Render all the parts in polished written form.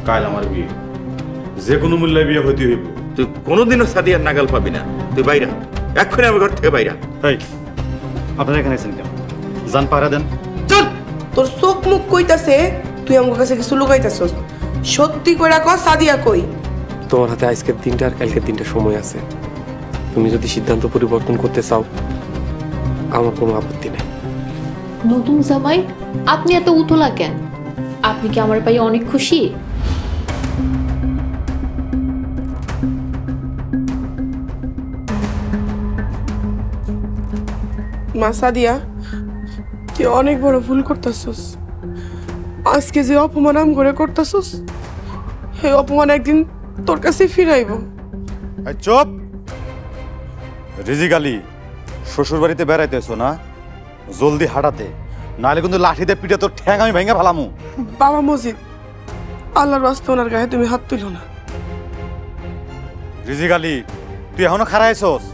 কাল আমার বিয়ে, যে কোনো মূল্যে বিয়ে হইতে হইব। তুই কোনোদিনও সাদিয়ার নাগাল পাবি না। তুই বাইরা, এক্ষুনি আমার ঘর থেকে বাইরা। আপনারা এখানে আছেন কেন? যান পাহারা দেন। চল, তোর চোখ মুখ কইতাছে তুই আমার কাছে কিছু লুকাইতাছস। সত্যি কইরা কর সাদিয়া কই? তোমার হাতে আজকের দিনটা আর কালকের দিনটা সময় আছে। তুমি যদি সিদ্ধান্ত পরিবর্তন করতে চাও আমার কোনো আপত্তি নেই। নতুন জামাই, আপনি এত উতলা কেন? আপনি কি আমার পায়ে অনেক খুশি? মা সাদিয়া, তুই অনেক বড় ভুল করতেছস। আজকে যে অপমান আম করে করতেছস, এই অপমান একদিন তোর কাছে ফিরাইব। চুপ! রিজিক আলী, শ্বশুর বাড়িতে বেড়াইতেছো না? জলদি হাঁটাতে, নাহলে কিন্তু লাঠিতে পিঠে তোর ঠ্যাং আমি ভেঙে ফেলামু। বাবা মজিদ, আল্লাহর রাস্তা ওনার গায়ে তুমি হাত তুলো না। রিজিক আলী, তুই এখনো খারাইছস?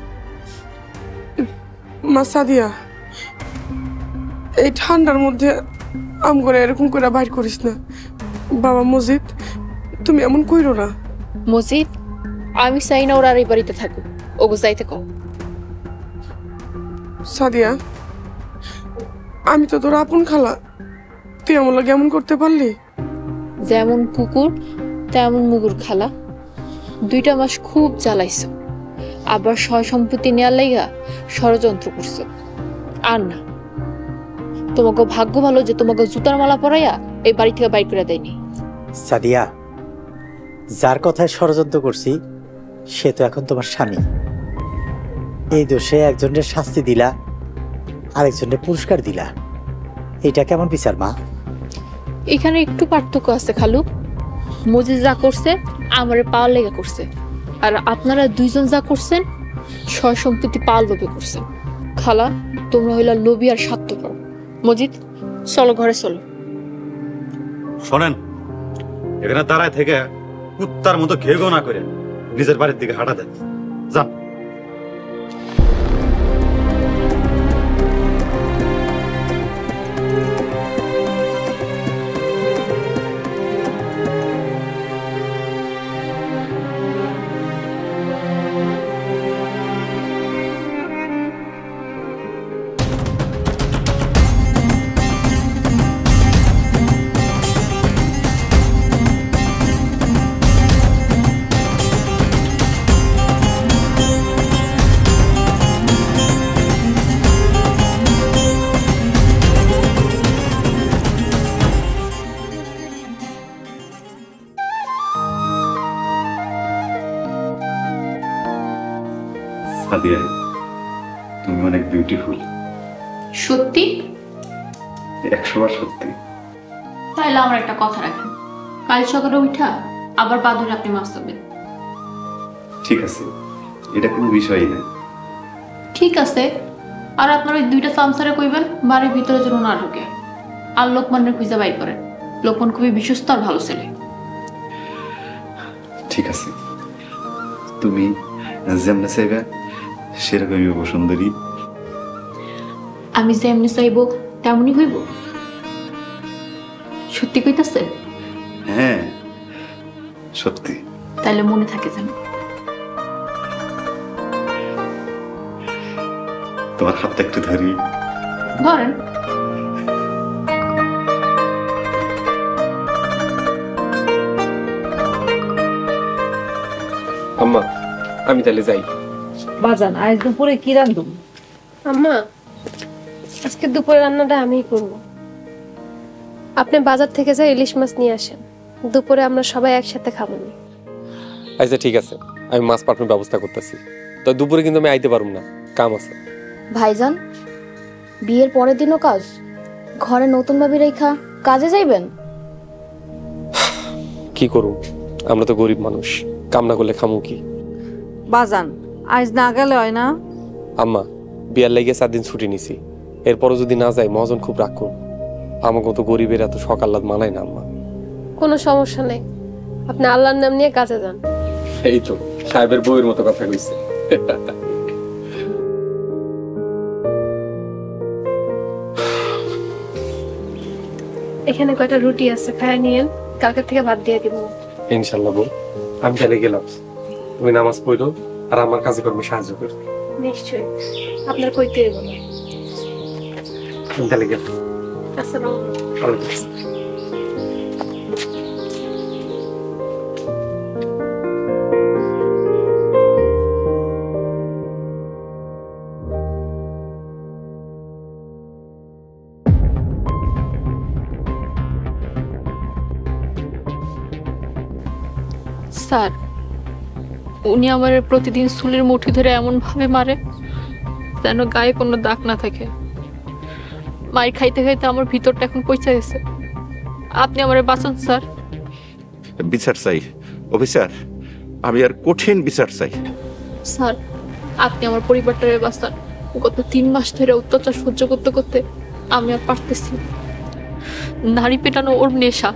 মা সাদিয়া, এই ঠান্ডার মধ্যে আম করে এরকম করে বাইর করিস না। বাবা মজিদ, তুমি এমন কইরো না। মজিদ, আমি চাই না ওরা আর এই বাড়িতে থাকুক। ওগো যাইতে কও। সাদিয়া, আমি তো তোর আপন খালা, তুই আমার লাগে এমন করতে পারলি? যেমন কুকুর তেমন মুগুর খালা। 2টা মাস খুব জ্বালাইছো, আবার সয় সম্পত্তি নেওয়ার লাইগা ষড়যন্ত্র করছো। আর না, তোমাকে ভাগ্য ভালো যে তোমাকে জুতার মালা পরাইয়া এই বাড়ি থেকে বাইর করে দেয়নি। সাদিয়া, যার কথায় ষড়যন্ত্র করছি সে তো এখন তোমার স্বামী। এই দোষে একজনের শাস্তি দিলা, আরেকজনের পুরস্কার দিলা, এটা কেমন বিচার মা? এখানে একটু পার্থক্য আছে খালু। মজিদ যা করছে আমারে পাওয়ার লেগে করছে, আর আপনারা 2জন যা করছেন সয় সম্পত্তি পাওয়ার লোভে করছেন। খালা, তোমরা হইলা লোভী আর স্বার্থপর। মজিদ, চলো ঘরে চলো। শোনেন, এখানে দাঁড়ায় থেকে কুত্তার মতো ঘেঘো না করে নিজের বাড়ির দিকে হাঁটা দেন। যান। সাদিয়া, তুমি অনেক বিউটিফুল। সত্যি? 100বার সত্যি। তাইলে আমার একটা কথা রাখেন, কাল সকালে উঠা আবার বাদুর আপনি মাছ ধরবেন। ঠিক আছে, এটা কোনো বিষয়ই না। ঠিক আছে, আর আপনার ওই 2টা চামচারে কইবেন বাড়ির ভিতরে যেন না ঢুকে। আর লোকমানের খুঁজে বাইর করেন। লোকমান খুবই বিশ্বস্ত আর ভালো ছেলে। ঠিক আছে, তুমি যেমন চাইবে সেরকমই হবো সুন্দরী। আমি যেমনি চাইব তেমনই হইব? সত্যি কইতাছেন? হ্যাঁ, সত্যি। তাইলে মনে থাকে যেন। তোমার হাতটা একটু ধরি। ধরেন। আম্মা, আমি তাহলে যাই। বাজান, আজ দুপুরে কি রান্ধব? আম্মা, আজকে দুপুরে রান্নাটা আমিই করব। আপনি বাজার থেকে যা ইলিশ মাছ নিয়ে আসেন, দুপুরে আমরা সবাই একসাথে খাবো। আচ্ছা ঠিক আছে, আমি মাছ পাঠানোর ব্যবস্থা করতেছি। তো দুপুরে কিন্তু আমি আইতে পারবো না, কাম আছে। ভাইজান, বিয়ের পরের দিনও কাজ? ঘরে নতুন ভাবি রেখা কাজে যাইবেন? কি করুম, আমরা তো গরিব মানুষ, কাম না করলে খামু কি? বাজান, আজ না গেলে হয় না? আম্মা, বিয়ার লেগে 4 দিন ছুটি নিছি, এরপরও যদি না যাই মহাজন খুব রাগ করুন। আমাকে তো গরিবের এত সকাল মানায় না আম্মা। কোনো সমস্যা নেই, আপনি আল্লাহর নাম নিয়ে কাজে যান। এই তো সাহেবের বউয়ের মতো কথা কইছে। এখানে কয়টা রুটি আছে, খায় নিয়েন, কালকে থেকে ভাত দিয়ে দিব। ইনশাল্লাহ বউ, আমি তাহলে গেলাম। তুমি নামাজ পড়ো আর আমার কাজে কর্মে সাহায্য করো। নিশ্চয়ই, আপনার কইতে হইব না। আমি তাহলে গেলাম। আসসালামু আলাইকুম। স্যার, উনি আমার প্রতিদিন চুলের মুঠি ধরে এমন ভাবে মারে যেন গায়ে কোনো দাগ না থাকে। মায়ের খাইতে খাইতে আমার ভিতরটা এখন পৌঁছে গেছে। আপনি আমারে বাঁচান স্যার। বিচার চাই অফিসার, আমি আর কঠিন বিচার চাই। স্যার, আপনি আমার পরিবারটারে বাঁচান। গত 3 মাস ধরে অত্যাচার সহ্য করতে করতে আমি আর পারতেছি না। নারী পেটানো ওর নেশা।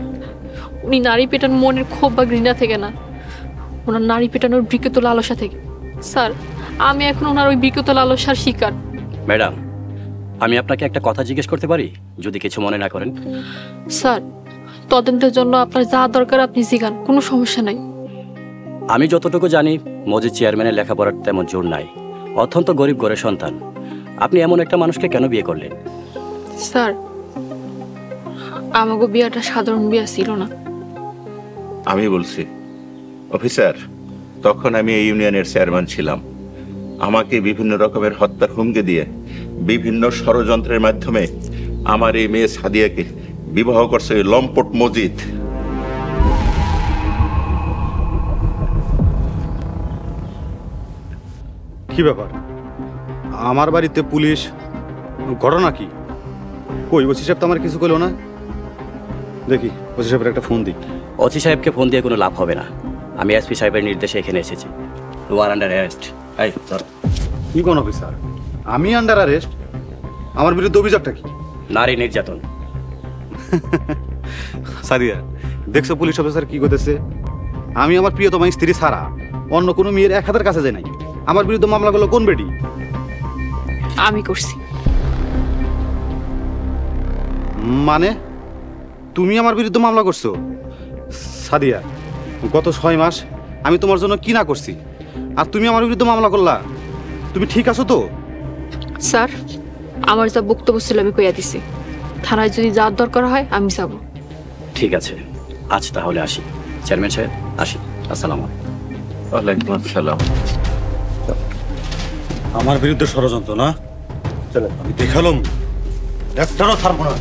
উনি নারী পেটানো মনের ক্ষোভ বা ঘৃণা থেকে না, ওনার নারী পেটানোর বিকৃত লালসা থেকে। স্যার, আমি এখন ওনার ওই বিকৃত লালসার শিকার। ম্যাডাম, আমি আপনাকে একটা কথা জিজ্ঞেস করতে পারি, যদি কিছু মনে না করেন? স্যার, তদন্তের জন্য আপনার যা দরকার আপনি জিগান, কোনো সমস্যা নাই। আমি যতটুকু জানি মসজিদ চেয়ারম্যানের লেখাপড়ার তেমন জোর নাই, অত্যন্ত গরিব ঘরের সন্তান। আপনি এমন একটা মানুষকে কেন বিয়ে করলেন? স্যার, আমাগো বিয়াটা সাধারণ বিয়া ছিল না। আমি বলছি অফিসার, তখন আমি এই ইউনিয়নের চেয়ারম্যান ছিলাম। আমাকে বিভিন্ন রকমের হত্যার হুমকি দিয়ে বিভিন্ন ষড়যন্ত্রের মাধ্যমে আমার এই মেয়ে সাদিয়াকে বিবাহ করছে ওই লম্পট মসজিদ। কি ব্যাপার? আমার বাড়িতে পুলিশ, ঘটনা কি? কই ওসি সাহেব তো আমার কিছু কইলো না। দেখি ওসি সাহেবের একটা ফোন দিই। ওসি সাহেবকে ফোন দিয়ে কোনো লাভ হবে না। আমি এসপি সাহেবের নির্দেশে এখানে এসেছি। You are under arrest. এই স্যার, কি কোন অফিসার? আমি আন্ডার অ্যারেস্ট? আমার বিরুদ্ধে অভিযোগটা কি? নারী নির্যাতন। সাদিয়া, দেখছো পুলিশ অফিসার কি করতেছে? আমি আমার প্রিয়তমা স্ত্রী ছাড়া অন্য কোনো মেয়ের এক হাতের কাছে যাই নাই। আমার বিরুদ্ধে মামলা করলো কোন বেডি? আমি করছি। মানে তুমি আমার বিরুদ্ধে মামলা করছো? সাদিয়া, গত 6 মাস আমি তোমার জন্য কি না করছি, আর তুমি আমার বিরুদ্ধে মামলা করলা? তুমি ঠিক আছো তো? স্যার, আমার যা বক্তব্য ছিল আমি কইয়া দিছি। থানায় যদি যাওয়ার দরকার হয় আমি যাব। ঠিক আছে, আজ তাহলে আসি। চেয়ারম্যান সাহেব, আসি। আসসালামু আলাইকুম। ওয়ালাইকুম আসসালাম। আমার বিরুদ্ধে ষড়যন্ত্র না? চলো, আমি দেখালাম একটারও ছাড়বো না।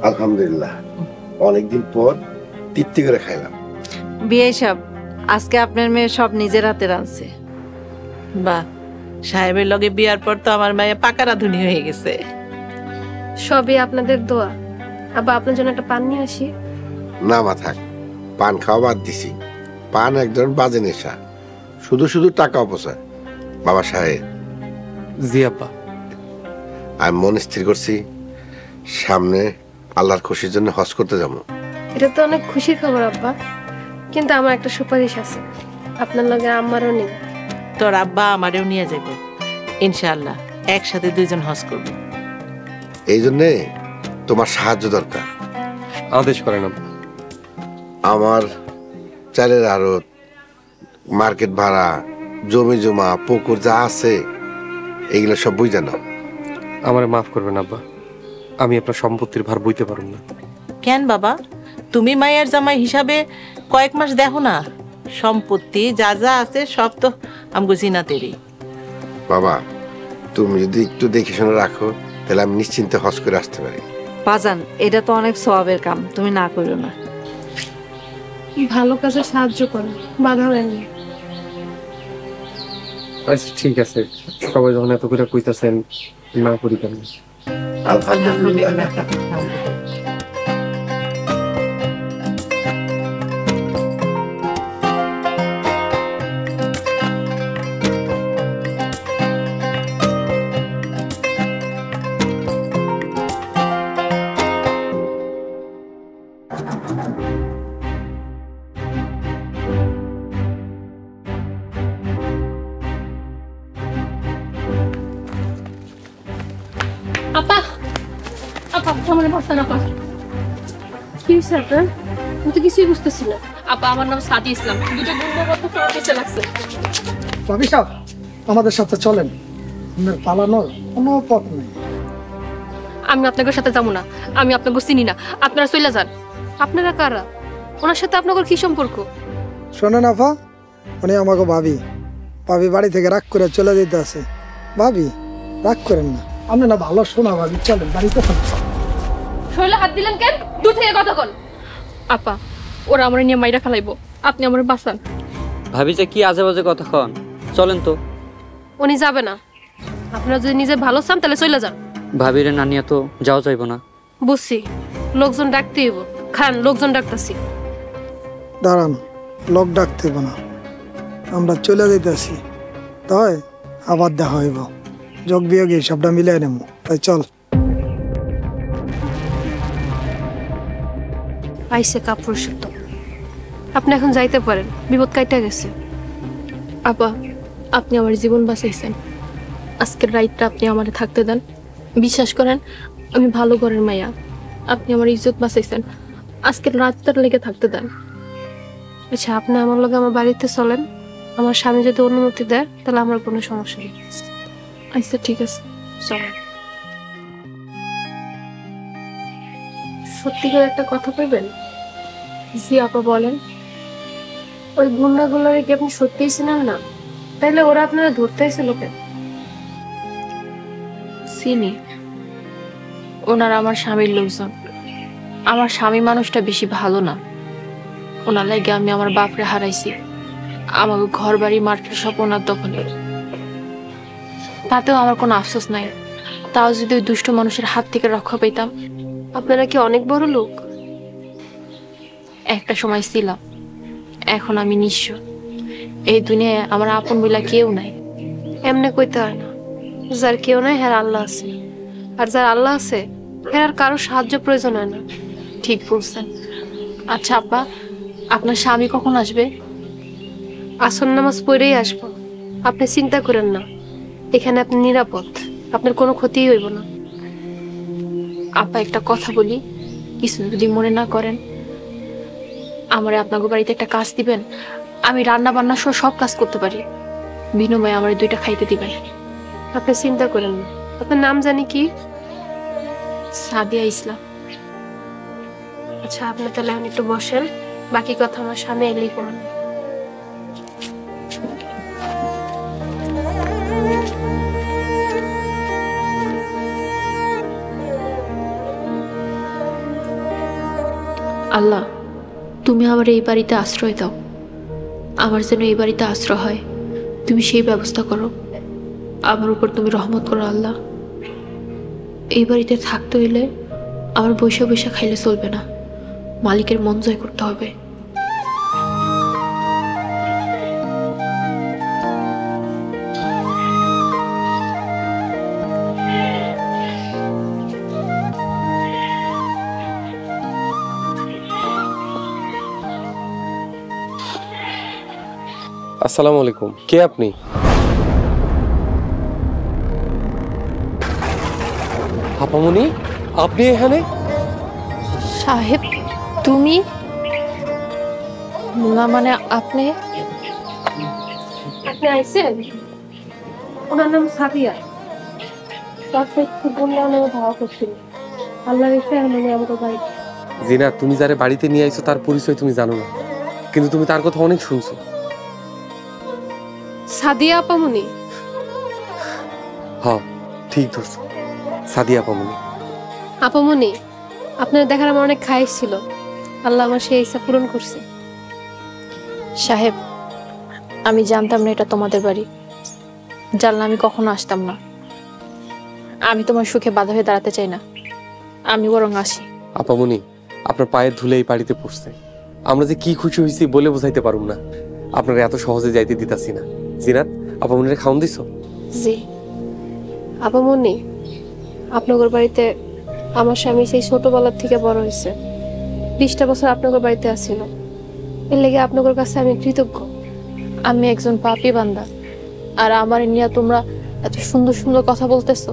আলহামদুলিল্লাহ, অনেকদিন পর তৃপ্তি করে খাইলাম। বিয়ে সব আজকে আপনার মেয়ে সব নিজের হাতে রাঁধছে। বাহ, সাহেবের লগে বিয়ার পর তো আমার মায়ে পাকা রাঁধুনি হয়ে গেছে। সবই আপনাদের দোয়া। আবার আপনার জন্য একটা পান নিয়ে আসি। না মা থাক, পান খাওয়া বাদ দিছি। পান এক ধরনের বাজে নেশা, শুধু শুধু টাকা অপচয়। বাবা সাহেব। জি আব্বা। আমি মন স্থির করছি, সামনে আল্লাহর খুশির জন্য হজ করতে যাবো। এটা তো অনেক খুশির খবর আব্বা, কিন্তু আমার একটা সুপারিশ আছে। আপনার লগে আমারও নেই। তোর আব্বা আমারেও নিয়ে যাবে ইনশাআল্লাহ, একসাথে 2 জন হজ করব। এই জন্যে তোমার সাহায্য দরকার। আদেশ করেন আব্বা। আমার চালের আড়ত, মার্কেট ভাড়া, জমি জমা, পুকুর যা আছে এগুলো সব বুঝে নাও। আমারে মাফ করবেন আব্বা, আমি আপনার সম্পত্তির ভার বইতে পারব না। কেন বাবা, তুমি মায়ের জামাই হিসাবে কয়েক মাস দেখো না, সম্পত্তি যা যা আছে সব তো আমগো জিনাতেরই। বাবা, তুমি যদি একটু দেখে শুনে রাখো তাহলে আমি নিশ্চিন্তে হজ করে আসতে পারি। বাজান, এটা তো অনেক সওয়াবের কাম, তুমি না করো না। ভালো কাজে সাহায্য করো, বাধা দেন না। আচ্ছা ঠিক আছে, সবাই যখন এত করে কইতাছেন না করি কেন? আলহামদুলিল্লাহ। আমার বাসানা পাস কি হয়েছে আপনার? আমি তো কিছুই বুঝতেছি না। আপা আমার নাম সাদি ইসলাম, দুটো গুন্ডাগত তোমার পিছে লাগছে। ভাবি সাহেব আমাদের সাথে চলেন, আপনার পালানোর কোনো পথ নেই। আমি আপনাদের সাথে যাবো না, আমি আপনাকে চিনি না, আপনারা চলে যান। আপনারা কারা? ওনার সাথে আপনাদের কি সম্পর্ক? শোনেন আফা, উনি আমাকে ভাবি বাড়ি থেকে রাগ করে চলে যেতে আছে। ভাবি রাগ করেন না, আপনি না ভালো শোনা ভাবি, চলেন বাড়িতে। শরীরে হাত দিলেন কেন? দূর থেকে কথা কন। আপা ওরা আমার নিয়ে মাইরা খালাইবো, আপনি আমার বাঁচান। ভাবি যে কি আজে বাজে কথা কন, চলেন তো। উনি যাবে না, আপনারা যদি নিজে ভালো চান তাহলে চলে যান। ভাবিরে না নিয়ে তো যাওয়া যাইব না। বুঝছি, লোকজন ডাকতে হইব। খান, লোকজন ডাকতেছি। দাঁড়ান, লোক ডাকতে হবে না, আমরা চলে যেতেছি, তাই আবার দেখা হইব। যোগ বিয়োগে সবটা মিলিয়ে নেব, তাই চল। আইসে কাপুর সত্য, আপনি এখন যাইতে পারেন, বিপদ কাইটা গেছে। আপা আপনি আমার জীবন বাঁচাইছেন, আজকের রাইটটা আপনি আমারে থাকতে দেন। বিশ্বাস করেন আমি ভালো ঘরের মাইয়া, আপনি আমার ইজ্জত বাঁচাইছেন, আজকের রাতটার লেগে থাকতে দেন। আচ্ছা আপনি আমার লগে আমার বাড়িতে চলেন, আমার স্বামী যদি অনুমতি দেয় তাহলে আমার কোনো সমস্যা নেই। আচ্ছা ঠিক আছে, চলেন। সত্যি করে একটা কথা কইবেন? জি আপা বলেন। ওই গুন্ডাগুলোর কি আপনি সত্যিই চিনেন না? তাইলে ওরা আপনারা ধরতে এসেছিল কেন? চিনি, ওনারা আমার স্বামীর লোকজন। আমার স্বামী মানুষটা বেশি ভালো না, ওনার লাগে আমি আমার বাপরে হারাইছি। আমার ঘর বাড়ি মার্কেট সব ওনার দখলে, তাতেও আমার কোনো আফসোস নাই। তাও যদি ওই দুষ্ট মানুষের হাত থেকে রক্ষা পেতাম। আপনারা কি অনেক বড় লোক? একটা সময় ছিলাম, এখন আমি নিঃস্ব। এই দুনিয়ায় আমার আপন বইলা কেউ নাই। এমনি কইতে হয় না, যার কেউ নাই হ্যাঁ আল্লাহ আছে, আর যার আল্লাহ আছে হ্যাঁ আর কারো সাহায্য প্রয়োজন হয় না। ঠিক বলছেন। আচ্ছা আপা, আপনার স্বামী কখন আসবে? আসর নামাজ পড়েই আসবো, আপনি চিন্তা করেন না, এখানে আপনি নিরাপদ, আপনার কোনো ক্ষতিই হইব না। আপা একটা কথা বলি, কিছু যদি মনে না করেন, আমারে আপনাকে বাড়িতে একটা কাজ দিবেন, আমি রান্না বান্না সহ সব কাজ করতে পারি, বিনিময়ে আমার 2টা খাইতে দিবেন। আপনি চিন্তা করেন না। আপনার নাম জানি কি? সাদিয়া ইসলাম। আচ্ছা আপনি তাহলে এখন একটু বসেন, বাকি কথা আমার স্বামী এলেই করবেন। আল্লাহ, তুমি আমার এই বাড়িতে আশ্রয় দাও, আমার যেন এই বাড়িতে আশ্রয় হয়, তুমি সেই ব্যবস্থা করো। আমার উপর তুমি রহমত করো আল্লাহ। এই বাড়িতে থাকতে হইলে আমার বৈশা বৈশা খাইলে চলবে না, মালিকের মন জয় করতে হবে। আসসালামু আলাইকুম, কে আপনি? আপামনি, আপনি এখানে? সাহেব তুমি? না মানে আপনি? আপনি আইছেন? ওনার নাম সাদিয়া, তারপর একটু বললে আমাকে ভাড়া করছিল। আল্লাহ রেখে আমি আমাকে বাড়ি। জিনা, তুমি যারে বাড়িতে নিয়ে আইছো তার পরিচয় তুমি জানো না, কিন্তু তুমি তার কথা অনেক শুনছো। সাদিয়া আপামনি? হ্যাঁ ঠিক ধরছো, সাদিয়া আপামনি। আপামনি, আপনার দেখার আমার অনেক খায়েশ ছিল, আল্লাহ আমার সেই ইচ্ছা পূরণ করছে। সাহেব আমি জানতাম না এটা তোমাদের বাড়ি, জানলে আমি কখনো আসতাম না। আমি তোমার সুখে বাধা হয়ে দাঁড়াতে চাই না, আমি বরং আসি। আপামনি, আপনার পায়ের ধুলে এই বাড়িতে পড়ছে, আমরা যে কি খুশি হয়েছি বলে বোঝাইতে পারুম না। আপনারা এত সহজে যাইতে দিতাছি না। জিনাত, আপামনিরে খাওন দিছো? জি আপামনি, আপনাদের বাড়িতে আমার স্বামী সেই ছোটবেলার থেকে বড় হয়েছে, 20টা বছর আপনাদের বাড়িতে আসছিল, এর লেগে আপনাদের কাছে আমি কৃতজ্ঞ। আমি একজন পাপী বান্দা, আর আমার নিয়ে তোমরা এত সুন্দর সুন্দর কথা বলতেছো।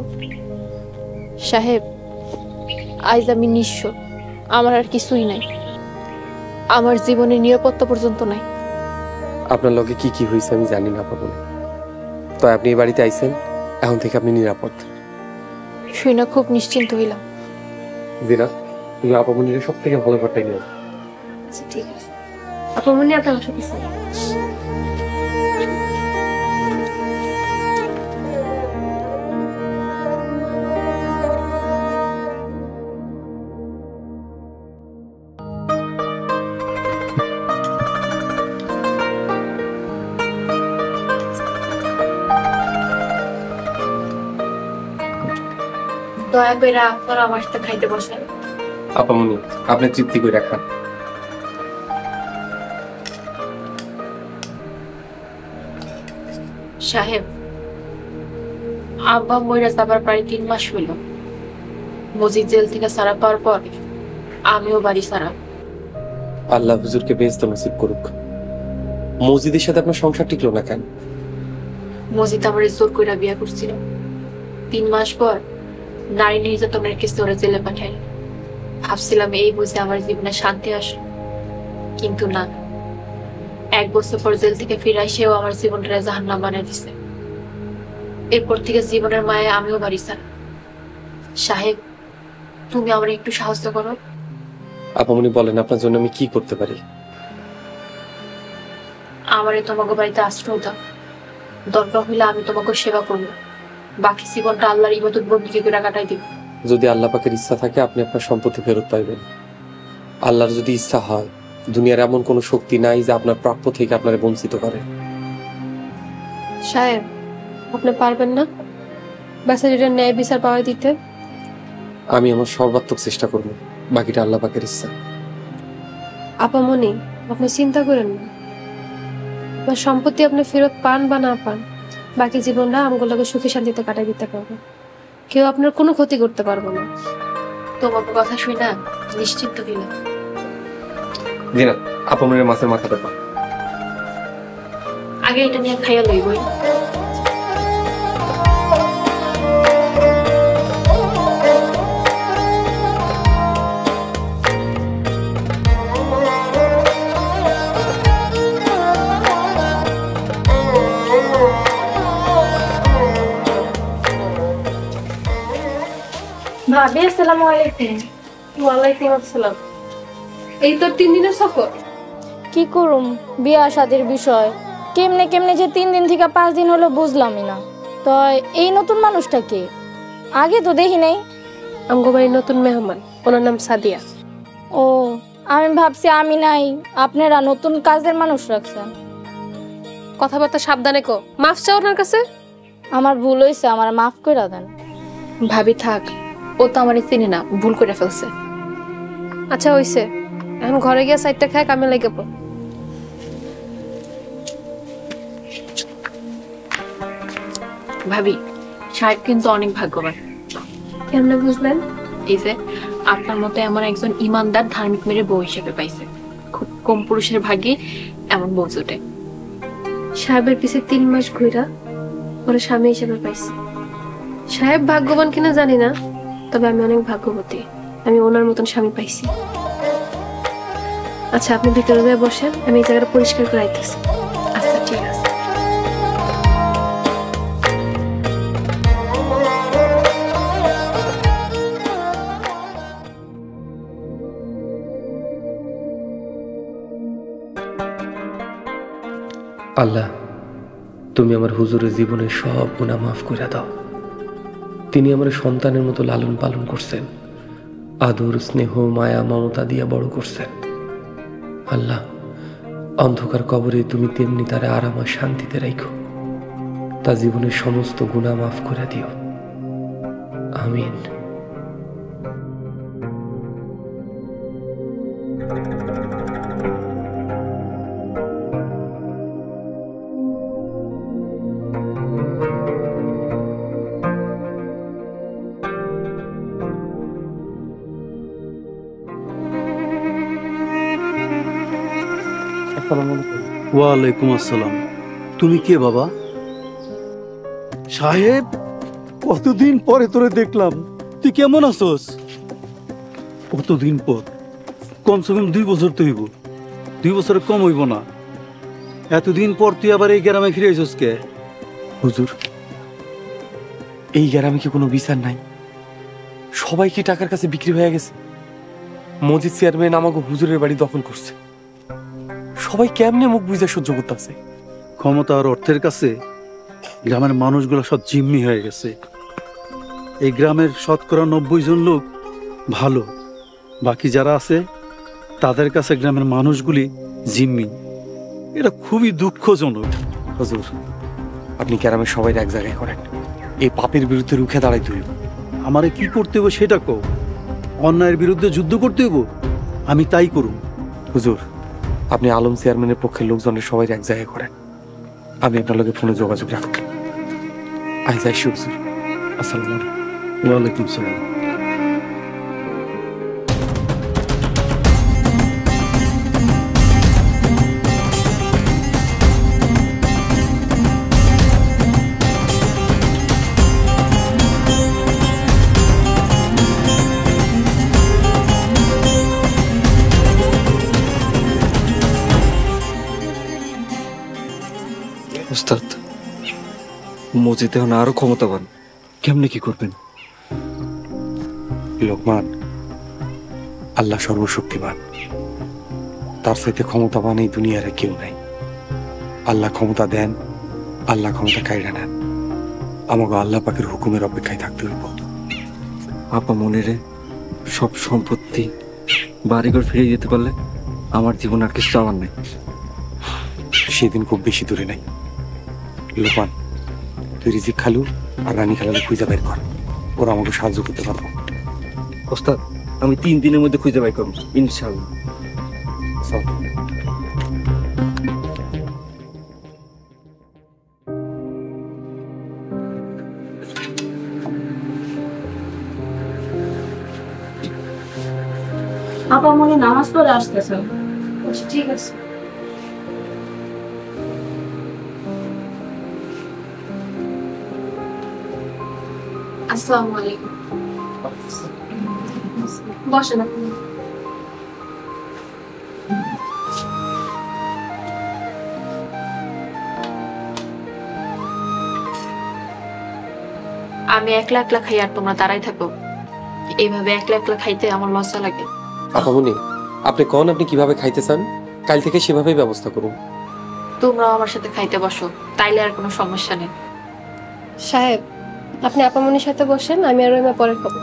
সাহেব আজ আমি নিঃস্ব, আমার আর কিছুই নাই, আমার জীবনের নিরাপত্তা পর্যন্ত নাই। আপনার লগে কি কি হয়েছে আমি জানি না আপামনি, তো আপনি এই বাড়িতে আইছেন, এখন থেকে আপনি নিরাপদ। শুই না খুব নিশ্চিন্ত হইলাম। জিনাত, তুমি আপামনির সব থেকে ভালো ঘরটাই নিয়ে আচ্ছা ঠিক আছে, আপামনি আপনার সাথে দয়া করে আপনারা আমার সাথে খাইতে বসেন। আপামনি আপনি তৃপ্তি করে রাখান। সাহেব, আব্বা মইরা যাবার প্রায় 3 মাস হইল। মজিদ জেল থেকে ছাড়া পাওয়ার পর আমিও বাড়ি ছাড়া। আল্লাহ হুজুরকে বেহেশত নসিব করুক। মসজিদের সাথে আপনার সংসার টিকলো না কেন? মজিদ আমার জোর কইরা বিয়া করছিল। 3 মাস পর নারী নির্যাতনের কেসে ওরা জেলে পাঠায়। ভাবছিলাম এই বুঝে আমার জীবনে শান্তি আসলো, কিন্তু না। 1 বছর পর জেল থেকে ফিরে এসেও আমার জীবনটা জাহান্নাম বানিয়ে দিছে। এরপর থেকে জীবনের মায়ে আমিও বাড়ি ছাড়া। সাহেব, তুমি আমার একটু সাহায্য করো। আপামনি বলেন আপনার জন্য আমি কি করতে পারি? আমারে তোমাকে বাড়িতে আশ্রয় দাও, দরকার হইলে আমি তোমাকে সেবা করবো। বাকি জীবনটা আল্লাহর ইবাদত বন্দেগী করে কাটাই দিব। যদি আল্লাহ পাকের ইচ্ছা থাকে আপনি আপনার সম্পত্তি ফেরত পাইবেন। আল্লাহর যদি ইচ্ছা হয়, দুনিয়ার এমন কোনো শক্তি নাই যে আপনার প্রাপ্য থেকে আপনারে বঞ্চিত করে। সাহেব, আপনি পারবেন না বাচ্চাটির ন্যায় বিচার পাওয়া দিতে? আমি আমার সর্বাত্মক চেষ্টা করব, বাকিটা আল্লাহ পাকের ইচ্ছা। আপামনি, আপনি চিন্তা করেন না। আপনার সম্পত্তি আপনি ফেরত পান বা না পান, বাকি জীবনটা আমগুলোকে সুখী শান্তিতে কাটাই দিতে পারবো। কেউ আপনার কোনো ক্ষতি করতে পারবো না। তোমার কথা শুই না নিশ্চিন্ত হইলাম। জি না, আপামনির মাছের মাথাটা পান। আগে এটা নিয়ে খাইয়া লইবই। ভাবি, আসসালামু আলাইকুম। ওয়ালাইকুম আসসালাম। এই তো 3 দিনের সফর। কি করুম, বিয়া শাদির বিষয় কেমনে কেমনে যে 3 দিন থেকে 5 দিন হলো বুঝলামই না। তো এই নতুন মানুষটা কে? আগে তো দেখি নাই। আমগো বাড়ির নতুন মেহমান, ওনার নাম সাদিয়া। ও, আমি ভাবছি আমি নাই, আপনারা নতুন কাজের মানুষ রাখছেন। কথাবার্তা সাবধানে কো। মাফ চাও ওনার কাছে। আমার ভুল হয়েছে, আমার মাফ করে দেন। ভাবি থাক, ও তো আমারে চিনি না, ভুল করে ফেলছে। আচ্ছা হইছে, এখন ঘরে গিয়ে সাইডটা খায় কামে লেগে পড়। ভাবি, সাহেব কিন্তু অনেক ভাগ্যবান। কেমনে বুঝলেন? এই যে আপনার মতো এমন একজন ইমানদার ধার্মিক মেরে বউ হিসেবে পাইছে। খুব কম পুরুষের ভাগ্যে এমন বউ জোটে। সাহেবের পিছে 3 মাস ঘুরা ওরা স্বামী হিসেবে পাইছে। সাহেব ভাগ্যবান কিনা জানি না, তবে আমি অনেক ভাগ্যবতী, আমি ওনার মতন স্বামী পাইছি। আচ্ছা, আপনি ভিতরে যায় বসেন, আমি এই জায়গাটা পরিষ্কার করে আইতেছি। আচ্ছা ঠিক আছে। আল্লাহ, তুমি আমার হুজুরের জীবনের সব গুনাহ মাফ করে দাও। তিনি আমার সন্তানের মতো লালন পালন করছেন, আদর স্নেহ মায়া মমতা দিয়ে বড় করছেন। আল্লাহ, অন্ধকার কবরে তুমি তেমনি তারা আরাম আর শান্তিতে রাখো। তা জীবনের সমস্ত গুনাহ মাফ করে দিও। আমিন। ওয়ালাইকুম আসসালাম। তুমি কে বাবা? সাহেব, কতদিন পরে তোরে দেখলাম, তুই কেমন আছোস? কতদিন পর, কমসে কম 2 বছর তো হইব, 2 বছরের কম হইব না। এতদিন পর তুই আবার এই গ্রামে ফিরে আইছস কে? হুজুর, এই গ্রামে কি কোনো বিচার নাই? সবাই কি টাকার কাছে বিক্রি হয়ে গেছে? মসজিদ চেয়ারম্যান আমাকে হুজুরের বাড়ি দখল করছে। সবাই কেমনে মুখ বুঝে সহ্য করতেছে? ক্ষমতা আর অর্থের কাছে গ্রামের মানুষগুলো সব জিম্মি হয়ে গেছে। এই গ্রামের শতকরা 90 জন লোক ভালো, বাকি যারা আছে তাদের কাছে গ্রামের মানুষগুলি জিম্মি। এটা খুবই দুঃখজনক। হুজুর, আপনি গ্রামের সবাই এক জায়গায় করেন, এই পাপের বিরুদ্ধে রুখে দাঁড়াইতে হইব। আমারে কি করতে হবে সেটা কও। অন্যায়ের বিরুদ্ধে যুদ্ধ করতে হইব, আমি তাই করুম। হুজুর, আপনি আলম চেয়ারম্যানের পক্ষে লোকজনের সবাই এক জায়গায় করেন, আমি আপনার লগে ফোনে যোগাযোগ রাখব। আই যাই হুজুর। আসসালামু আলাইকুম। ওয়ালাইকুম সালাম। ওস্তাদ, মসজিদ এখন আরো ক্ষমতাবান, কেমনে কি করবেন? লোকমান, আল্লাহ সর্বশক্তিমান, তার সাথে ক্ষমতাবান এই দুনিয়ারে কেউ নাই। আল্লাহ ক্ষমতা দেন, আল্লাহ ক্ষমতা কাইরা নেন। আমাকে আল্লাহ পাকের হুকুমের অপেক্ষায় থাকতে হইব। আপা মনেরে সব সম্পত্তি বাড়িঘর ফিরিয়ে দিতে পারলে আমার জীবন আর কিছু চাওয়ার নাই। সেদিন খুব বেশি দূরে নাই। লোকমান, তুই রিজিক খালু আর রানী খালালে খুঁজে বের কর, ওরা আমাকে সাহায্য করতে পারবো। ওস্তাদ, আমি 3 দিনের মধ্যে খুঁজে বাই করবো ইনশাআল্লাহ। আপা মনে নামাজ পড়ে আসতেছে। আচ্ছা ঠিক আছে। আসসালামু আলাইকুম। বসেন আপনি। আমি একলা একলা খাই আর তোমরা দাঁড়াই থাকো, এইভাবে একলা একলা খাইতে আমার লজ্জা লাগে। আপামনি, আপনি কোন আপনি কিভাবে খাইতে চান, কাল থেকে সেভাবেই ব্যবস্থা করুন। তোমরাও আমার সাথে খাইতে বসো, তাইলে আর কোনো সমস্যা নেই। সাহেব, আপনি আপামনির সাথে বসেন, আমি আর রহিমা পরে খাবো।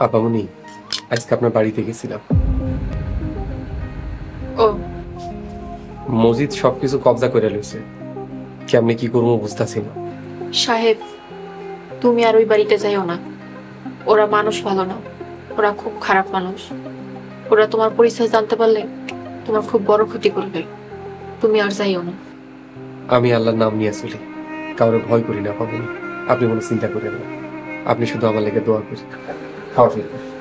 আপামনি, আজকে আপনার বাড়িতে গেছিলাম। ও, মসজিদ সবকিছু কবজা করে লইছে, কেমনে কি করবো বুঝতেছি না। সাহেব, তুমি আর ওই বাড়িতে যাইও না। ওরা মানুষ ভালো না, ওরা খুব খারাপ মানুষ। ওরা তোমার পরিচয় জানতে পারলে তোমার খুব বড় ক্ষতি করবে। তুমি আর যাইও না। আমি আল্লাহর নাম নিয়ে চলি, কাউরে ভয় করি না আপামনি। আপনি কোনো চিন্তা করেন না, আপনি শুধু আমার লেগে দোয়া করেন। খাওয়া শুরু করুন।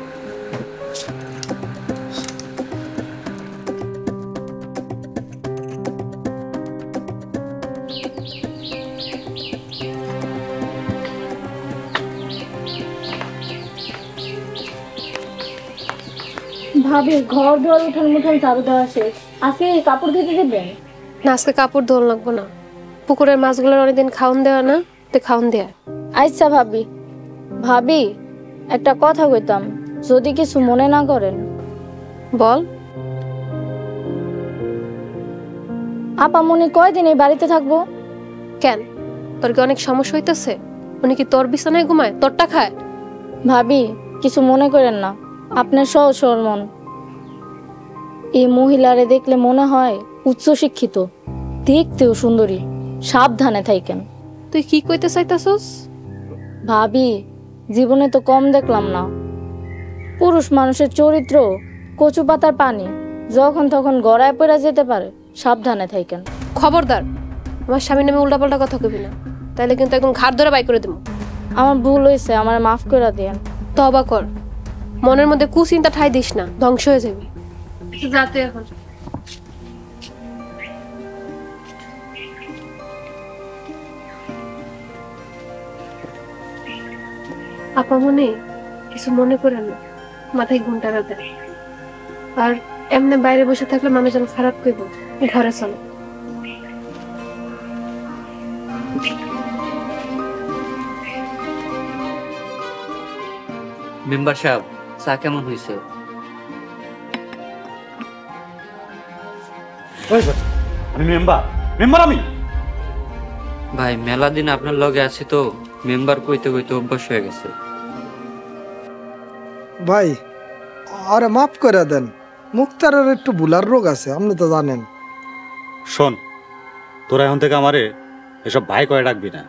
ভাবি, ঘর দুয়ার উঠান মুঠান ঝাড়ু দেওয়া শেষ, আজকে কাপড় ধুতে দেবেন? না, আজকে কাপড় ধোয়া লাগবো না। পুকুরের মাছগুলোর অনেকদিন খাওন দেওয়া না, তো খাওন দেয়া। আচ্ছা ভাবি। ভাবি, একটা কথা কইতাম, যদি কিছু মনে না করেন। বল। আপা মনি কয়দিন এই বাড়িতে থাকবো? কেন, তোর কি অনেক সমস্যা হইতেছে? উনি কি তোর বিছানায় ঘুমায়, তোরটা খায়? ভাবি, কিছু মনে করেন না, আপনার সহজ সরল মন। এই মহিলারে দেখলে মনে হয় উচ্চ শিক্ষিত, দেখতেও সুন্দরী। সাবধানে থাকেন। তুই কি কইতে চাইতাছস? ভাবি, জীবনে তো কম দেখলাম না। পুরুষ মানুষের চরিত্র কচু পাতার পানি, যখন তখন গড়ায় পড়ে যেতে পারে। সাবধানে থাকেন। খবরদার, আমার স্বামীর নামে উল্টাপাল্টা কথা কবি না, তাইলে কিন্তু একদম ঘাড় ধরে বাই করে দেবো। আমার ভুল হয়েছে, আমার মাফ করে দেন। তওবা কর, মনের মধ্যে কুচিন্তা ঠাই দিস না, ধ্বংস হয়ে যাবি। যা তুই এখন। আপা মনে কিছু মনে করেন না, মাথায় ঘুমটারা দেয়। আর এমনি বাইরে বসে থাকলে মানুষ যেন খারাপ করব, ঘরে চলো। মেম্বার সাহেব, চা কেমন হয়েছে? আমি মেম্বার আমি। ভাই মেলা দিন আপনার লগে আছি তো, মেম্বার কইতে কইতে অভ্যাস হয়ে গেছে। ভাই আরে মাফ করে দেন, মুক্তারের একটু ভুলার রোগ আছে, আপনি তো জানেন। শোন, তোরা এখন থেকে আমারে এসব ভাই করে ডাকবি না।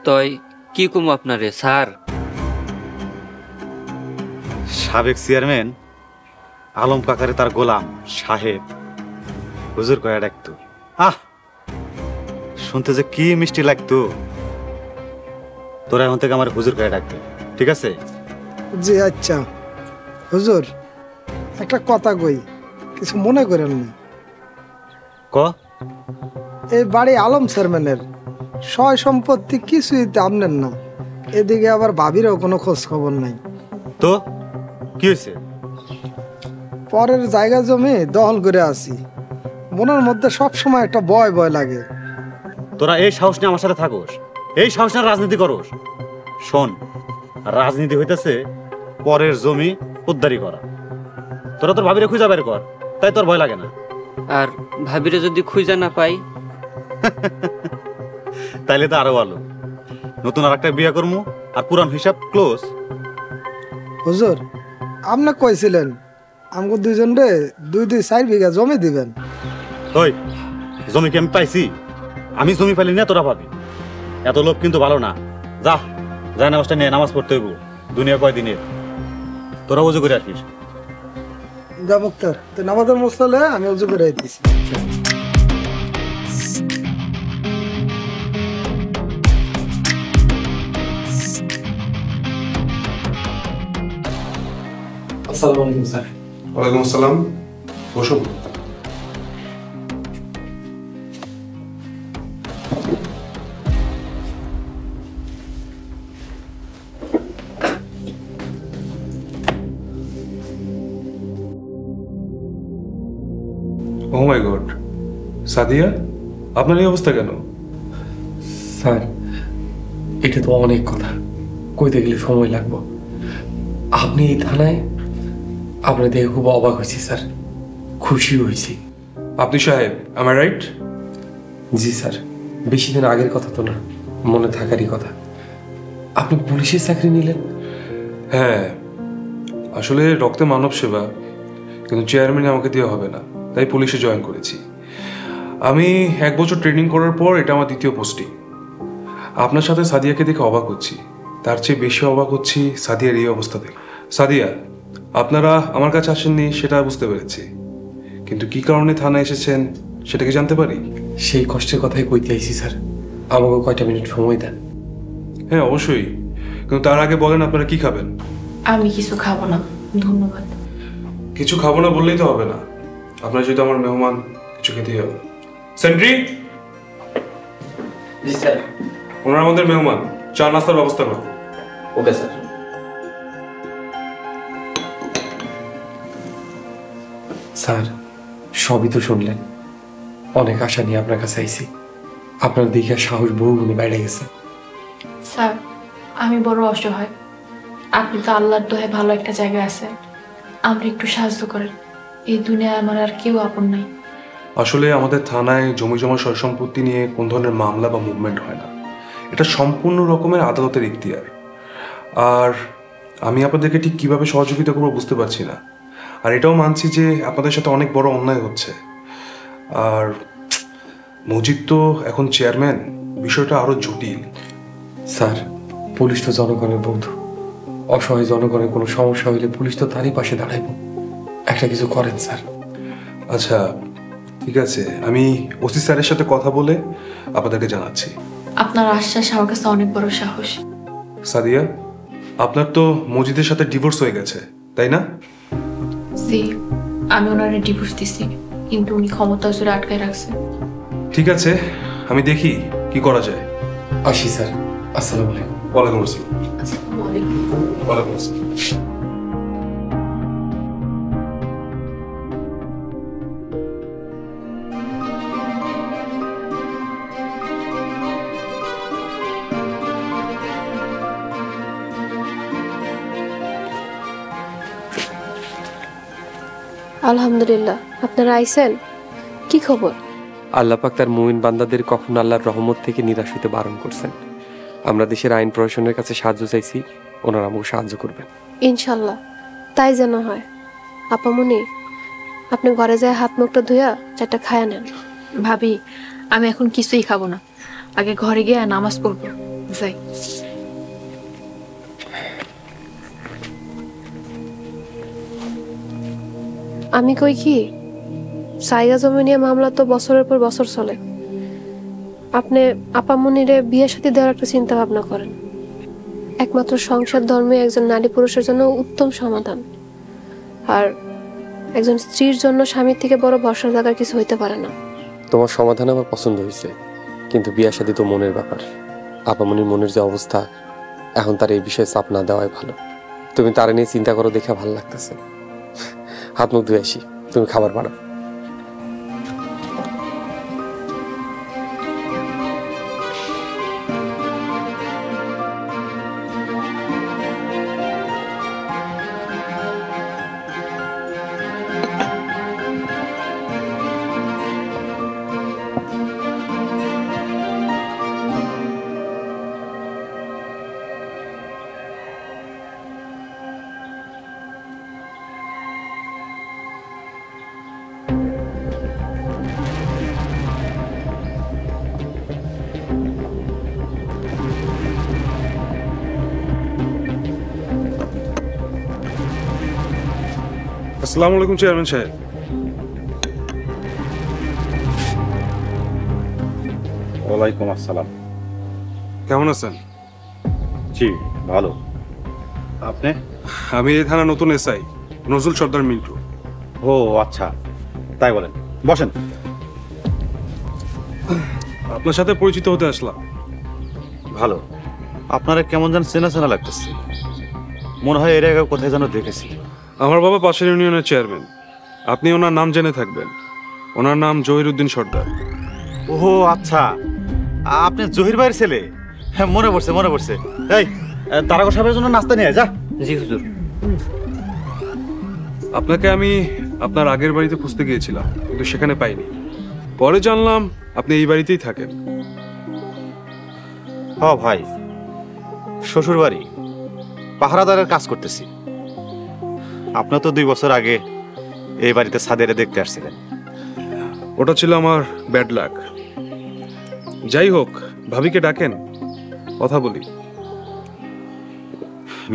তই কি কম আপনারে স্যার? সাবেক চেয়ারম্যান আলম কাকারে তার গোলাম সাহেব হুজুর করে ডাকতো। শুনতে যে কি মিষ্টি লাগতো। তোরা এখন থেকে আমার হুজুর করে ডাকবে, ঠিক আছে? জি আচ্ছা। হুজুর একটা কথা কই, কিছু মনে করেন না। ক। এই বাড়ি আলম চেয়ারম্যানের, সয় সম্পত্তি কিছুই আপনার না। এদিকে আবার ভাবিরও কোনো খোঁজ খবর নাই। তো কি হয়েছে? পরের জায়গা জমি দখল করে আছি, মনের মধ্যে সব সময় একটা ভয় ভয় লাগে। তোরা এই সাহস নিয়ে আমার সাথে থাকোস, এই সাহস নিয়ে রাজনীতি করোস। শোন, রাজনীতি হইতেছে পরের জমি উদ্ধারি করা। তোরা তোর ভাবিরে খুঁজা বের কর, তাই তোর ভয় লাগে না। আর ভাবিরে যদি খুঁজা না পাই তাইলে তো আরো ভালো, নতুন আর একটা বিয়ে করবো আর পুরান হিসাব ক্লোজ। হুজুর আপনি কইছিলেন আমাকে দুইজন রে 2-4 বিঘা জমি দিবেন। ওই জমি কি আমি পাইছি? আমি জমি পাইলি না তোরা পাবি। এত লোভ কিন্তু ভালো না। যা যা নামাজটা নিয়ে নামাজ পড়তে হইব, দুনিয়া কয়দিনের। তোরা উজু করে আসিস। যা মুক্তার, তো নামাজের মুসলে আমি উজু করে দিছি। আসসালামু আলাইকুম স্যার। ওয়ালাইকুম আসসালাম, বসুন। ও মাই গড, সাদিয়া আপনার এই অবস্থা কেন? স্যার এটা তো অনেক কথা, কইতে গেলে সময় লাগবে। আপনি এই থানায়, আপনার দেখে খুব অবাক হয়েছি স্যার, খুশি হয়েছি। আপনি সাহেব, am I right? G sir, বেশি দিন আগের কথা তো না, মনে থাকারই কথা। আপনি পুলিশের চাকরি নিলেন? হ্যাঁ, আসলে রক্তে মানব সেবা, কিন্তু চেয়ারম্যান আমাকে দেওয়া হবে না, তাই পুলিশে জয়েন করেছি। আমি 1 বছর ট্রেনিং করার পর এটা আমার দ্বিতীয় পোস্টিং। আপনার সাথে সাদিয়াকে দেখে অবাক হচ্ছি, তার চেয়ে বেশি অবাক হচ্ছি সাদিয়ার এই অবস্থা দেখে। সাদিয়া, আপনারা আমার কাছে আসেননি সেটা বুঝতে পেরেছি, কিন্তু কি কারণে থানায় এসেছেন সেটা কি জানতে পারি? সেই কষ্টের কথাই কইতে আইছি স্যার, আমাকে কয়টা মিনিট সময় দেন। হ্যাঁ অবশ্যই, কিন্তু তার আগে বলেন আপনারা কি খাবেন? আমি কিছু খাবো না, ধন্যবাদ। কিছু খাবো না বললেই তো হবে না, আপনারা যেহেতু আমার মেহমান, কিছু খেতেই হবে। সেন্ট্রি। জি স্যার। ওনারা আমাদের মেহমান, চা নাস্তার ব্যবস্থা করুন। Okay sir. স্যার সবই তো শুনলেন, অনেক আশা নিয়ে আপনার কাছে আইছি। আপনার দেখে সাহস বহুগুণে বেড়ে গেছে। স্যার আমি বড় অসহায়, আপনি তো আল্লাহর দোহায় ভালো একটা জায়গায় আছেন, আমরা একটু সাহায্য করেন। এই দুনিয়ায় আমার আর কেউ আপন নাই। আসলে আমাদের থানায় জমি জমা সয় সম্পত্তি নিয়ে কোন ধরনের মামলা বা মুভমেন্ট হয় না, এটা সম্পূর্ণ রকমের আদালতের ইখতিয়ার। আর আমি আপনাদেরকে ঠিক কিভাবে সহযোগিতা করবো বুঝতে পারছি না। আর এটাও মানছি যে আপনাদের সাথে অনেক বড় অন্যায় হচ্ছে। আর মজিদ তো এখন চেয়ারম্যান, বিষয়টা আরো জটিল। স্যার পুলিশ তো জনগণের বন্ধু, অসহায় জনগণের কোনো সমস্যা হইলে পুলিশ তো তারই পাশে দাঁড়াইব। একটা কিছু করেন স্যার। আচ্ছা ঠিক আছে, আমি ওসি স্যারের সাথে কথা বলে আপনাদেরকে জানাচ্ছি। আপনার আশ্বাস আমার কাছে অনেক বড় সাহস। সাদিয়া, আপনার তো মজিদের সাথে ডিভোর্স হয়ে গেছে তাই না? জি, আমি ওনারে ডিভোর্স দিছি, কিন্তু উনি ক্ষমতা জোরে আটকায় রাখছে। ঠিক আছে, আমি দেখি কি করা যায়। আসি স্যার। আসসালামু আলাইকুম। ওয়ালাইকুম আসসালাম। আসসালামু আলাইকুম। ওয়ালাইকুম আসসালাম। আলহামদুলিল্লাহ, আপনারা আইছেন? কি খবর? আল্লাহ পাক তার মুমিন বান্দাদের কখনো আল্লাহর রহমত থেকে নিরাশ হতে বারণ করছেন। আমরা দেশের আইন প্রশাসনের কাছে সাহায্য চাইছি, ওনারা আমাকে সাহায্য করবেন ইনশাল্লাহ তাই যেন হয়। আপামনি, আপনি ঘরে যায় হাত মুখটা ধুয়া চারটা খায়া নেন। ভাবি, আমি এখন কিছুই খাবো না, আগে ঘরে গিয়ে নামাজ পড়বো। যাই। আমি কই কি, জায়গা জমি নিয়ে মামলা তো বছরের পর বছর চলে। আপনি আপামনিরে বিয়ে সাথে দেওয়ার একটা চিন্তা ভাবনা করেন। একমাত্র সংসার ধর্মে একজন নারী পুরুষের জন্য উত্তম সমাধান। আর একজন স্ত্রীর জন্য স্বামীর থেকে বড় ভরসা জায়গার কিছু হইতে পারে না। তোমার সমাধান আমার পছন্দ হয়েছে, কিন্তু বিয়া শাদী তো মনের ব্যাপার। আপামনির মনের যে অবস্থা, এখন তার এই বিষয়ে চাপ না দেওয়াই ভালো। তুমি তার নিয়ে চিন্তা করো দেখে ভালো লাগতেছে। হাত মুখ ধুয়ে আসি, তুমি খাবার বানাও। আসসালামু আলাইকুম চেয়ারম্যান সাহেব। ওয়ালাইকুম আসসালাম। কেমন আছেন? জি ভালো। আপনি? আমি এই থানা নতুন এসআই নজরুল সর্দার মিন্টু। ও আচ্ছা, তাই বলেন, বসেন। আপনার সাথে পরিচিত হতে আসলাম। ভালো। আপনারা কেমন যেন চেনা চেনা লাগতেছে, মনে হয় এর আগে কোথায় যেন দেখেছি। আমার বাবা পাশের ইউনিয়নের চেয়ারম্যান, আপনি ওনার নাম জেনে থাকবেন। ওনার নাম জহিরুদ্দিন সর্দার। ও আচ্ছা, আপনি জহির ভাইয়ের ছেলে। হ্যাঁ মনে পড়ছে মনে পড়ছে। এই তারাগো সাহেবের জন্য নাস্তা নিয়ে যা। জি হুজুর। আপনাকে আমি আপনার আগের বাড়িতে খুঁজতে গিয়েছিলাম, কিন্তু সেখানে পাইনি। পরে জানলাম আপনি এই বাড়িতেই থাকেন। হ ভাই, শ্বশুর বাড়ি পাহারাদারের কাজ করতেছি। আপনি তো 2 বছর আগে এই বাড়িতে সাদেরে দেখতে আসছিলেন। ওটা ছিল আমার ব্যাড লাক। যাই হোক, ভাবিকে ডাকেন, কথা বলি।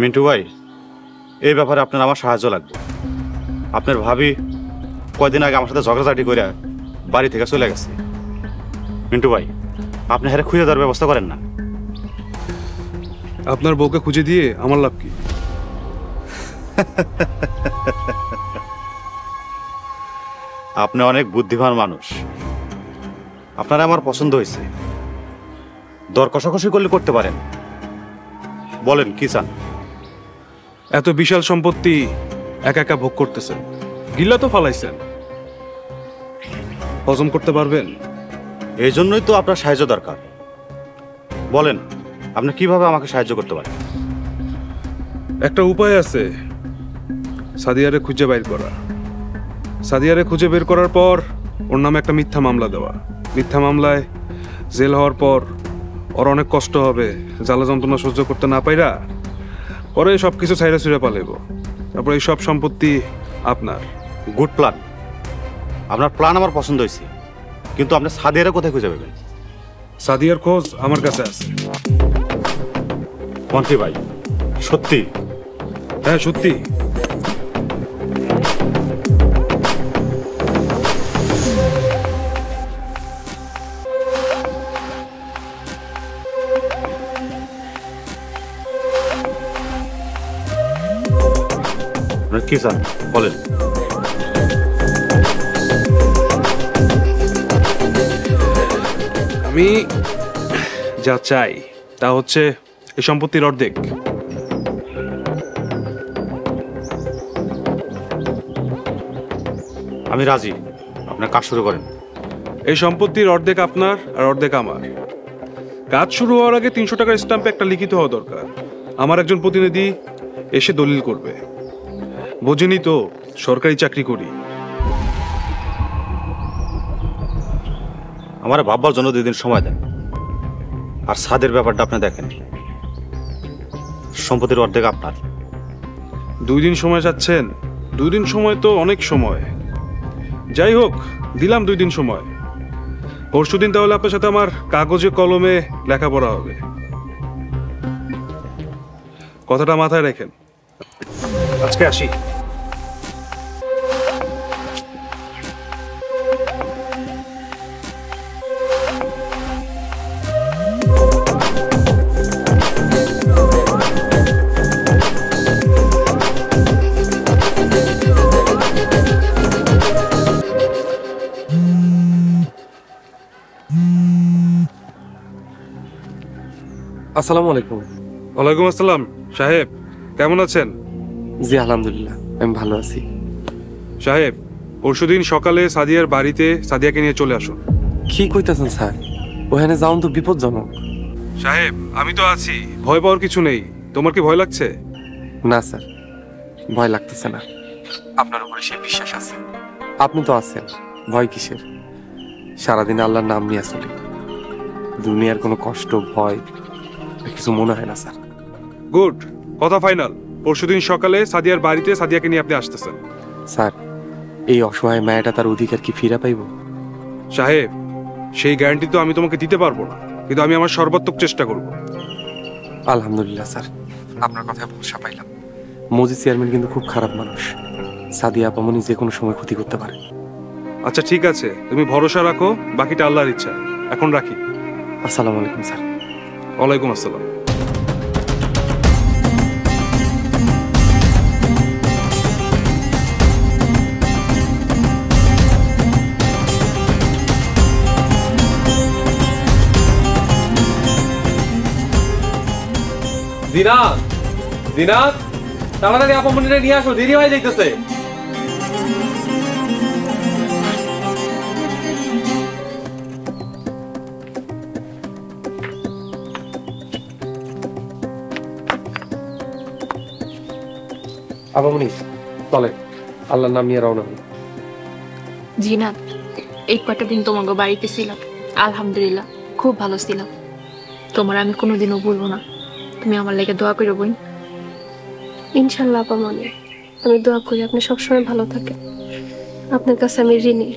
মিন্টু ভাই, এই ব্যাপারে আপনার আমার সাহায্য লাগবে। আপনার ভাবি কয়দিন আগে আমার সাথে ঝগড়াঝাটি করে বাড়ি থেকে চলে গেছে। মিন্টু ভাই, আপনি হারে খুঁজে দেওয়ার ব্যবস্থা করেন না। আপনার বউকে খুঁজে দিয়ে আমার লাভ কি? আপনি অনেক বুদ্ধিমান মানুষ, আপনার আমার পছন্দ হয়েছে। দর কষাকষি করলে করতে পারেন। বলেন কি চান? এত বিশাল সম্পত্তি একা একা ভোগ করতেছেন, গিল্লা তো ফালাইছেন, হজম করতে পারবেন? এই জন্যই তো আপনার সাহায্য দরকার। বলেন আপনি কিভাবে আমাকে সাহায্য করতে পারেন? একটা উপায় আছে, সাদিয়ারে খুঁজে বের করা। সাদিয়ারে খুঁজে বের করার পর ওর নামে একটা মিথ্যা মামলা দেওয়া। মিথ্যা মামলায় জেল হওয়ার পর ওর অনেক কষ্ট হবে, জ্বালা যন্ত্রণা সহ্য করতে না পাইরা পরে সবকিছু ছাইরা ছুঁড়ে পালাইব। তারপর এই সব সম্পত্তি আপনার। Good plan. আপনার প্ল্যান আমার পছন্দ হয়েছে, কিন্তু আপনি সাদিয়ারে কোথায় খুঁজে পাবেন? সাদিয়ার খোঁজ আমার কাছে আছে। মন্ত্রী ভাই, সত্যি? হ্যাঁ সত্যি। কি স্যার বলেন? আমি যা চাই তা হচ্ছে এই সম্পত্তির অর্ধেক। আমি রাজি, আপনার কাজ শুরু করেন। এই সম্পত্তির অর্ধেক আপনার আর অর্ধেক আমার। কাজ শুরু হওয়ার আগে 300 টাকার স্ট্যাম্পে একটা লিখিত হওয়া দরকার। আমার একজন প্রতিনিধি এসে দলিল করবে। বোঝেনি তো, সরকারি চাকরি করি। আমার ভাববার জন্য 2 দিন সময় দেন। আর সাদের ব্যাপারটা আপনি দেখেন, সম্পত্তির অর্ধেক আপনার। 2 দিন সময় চাচ্ছেন? 2 দিন সময় তো অনেক সময়। যাই হোক, দিলাম 2 দিন সময়। পরশুদিন তাহলে আপনার সাথে আমার কাগজে কলমে লেখাপড়া হবে। কথাটা মাথায় রাখেন। আজকে আসি। আসসালামু আলাইকুম। ওয়ালাইকুম আসসালাম। সাহেব কেমন আছেন? জি আলহামদুলিল্লাহ, আমি ভালো আছি। সাহেব, পরশুদিন সকালে সাদিয়ার বাড়িতে সাদিয়াকে নিয়ে চলে আসুন। কি কইতাছেন স্যার? ওখানে যাওন তো বিপজ্জনক। সাহেব, আমি তো আছি, ভয় পাওয়ার কিছু নেই। তোমার কি ভয় লাগছে? না স্যার, ভয় লাগতেছে না। আপনার উপরে সেই বিশ্বাস আছে। আপনি তো আছেন, ভয় কিসের? সারাদিন আল্লাহর নাম নিয়ে চলি। দুনিয়ার কোনো কষ্ট ভয় কিছু মনে হয় না স্যার। গুড, কথা ফাইনাল। পরশুদিন সকালে সাদিয়ার বাড়িতে সাদিয়াকে নিয়ে আপনি আসতেছেন। স্যার, এই অসহায় মায়াটা তার অধিকার কি ফিরে পাইব? সাহেব, সেই গ্যারান্টি তো আমি তোমাকে দিতে পারবো না, কিন্তু আমি আমার সর্বাত্মক চেষ্টা করব। আলহামদুলিল্লাহ স্যার, আপনার কথায় ভরসা পাইলাম। মজিদ চেয়ারম্যান কিন্তু খুব খারাপ মানুষ। সাদিয়া আপামনি যে কোনো সময় ক্ষতি করতে পারে। আচ্ছা ঠিক আছে, তুমি ভরসা রাখো, বাকিটা আল্লাহর ইচ্ছা। এখন রাখি। আসসালামু আলাইকুম স্যার। ওয়ালাইকুম আসসালাম। জিনাত, জিনাত, তাড়াতাড়ি আপামনিরে নিয়ে আসো, দেরি হয়ে যাইতেছে। আপামনি চলে, আল্লাহর নাম নিয়ে রওনা হই। জিনাত, এই কটা দিন তোমাকে বাড়িতে ছিলাম, আলহামদুলিল্লাহ খুব ভালো ছিলাম। তোমার আমি কোনোদিনও বলবো না। তুমি আমার লেগে দোয়া করে বোন। ইনশাল্লাহ আপা মনে, আমি দোয়া করি আপনি সবসময় ভালো থাকেন। আপনার কাছে আমি ঋণী।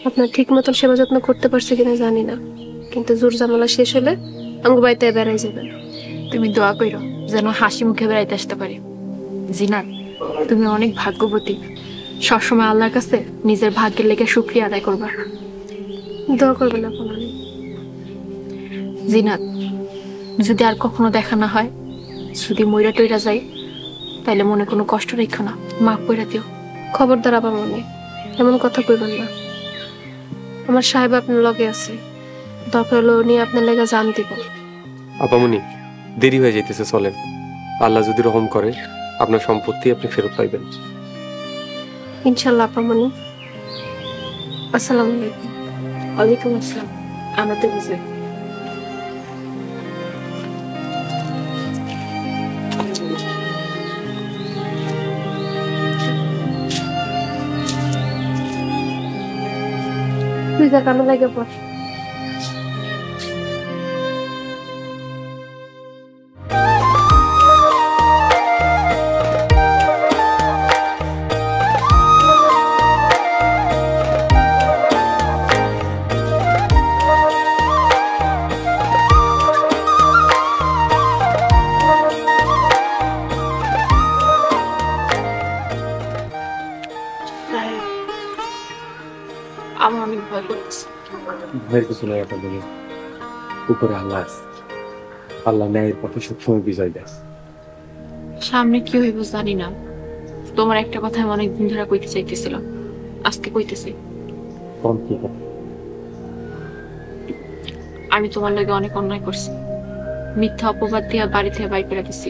আপনার ঠিক মতন সেবা যত্ন করতে পারছি কিনা জানি না, কিন্তু জোর জামালা শেষ হলে আমাকে বাড়িতে বেড়াই যাবেন। তুমি দোয়া করো যেন হাসি মুখে বেড়াইতে আসতে পারি। জিনাত, তুমি অনেক ভাগ্যবতী। সবসময় আল্লাহর কাছে নিজের ভাগ্যের লেগে শুকরিয়া আদায় করবা। দোয়া করবেন আপা মনে। জিনাত, যদি আর কখনো দেখা না হয়, যদি মইরা টইরা যাই, তাইলে মনে কোনো কষ্ট রেখো না, মাফ করে দিও। খবরদার আপা মনে, এমন কথা কইবেন না। আমার সাহেব আপনার লগে আছে, দরকার হলো নিয়ে আপনার লেগে জান দিব। আপামনি দেরি হয়ে যাইতেছে, চলেন। আল্লাহ যদি রহম করে আপনার সম্পত্তি আপনি ফেরত পাইবেন ইনশাল্লাহ আপা মনে। আসসালামু আলাইকুম। ওয়ালাইকুম আসসালাম। আমাদের বুঝলে তুই যা কামে লাগে পড়। আমার অনেক ভয় করতেছে। ভয়ের কিছু নাই আপনাদের, উপরে আল্লাহ আছে। আল্লাহ ন্যায়ের পথে সবসময় বিজয় দেয়। সামনে কি হইব জানি না। তোমার একটা কথা আমি অনেকদিন ধরে কইতে চাইতেছিলাম, আজকে কইতেছি। আমি তোমার লগে অনেক অন্যায় করছি, মিথ্যা অপবাদ দিয়া বাড়ি থেকে বাইর করে দিছি।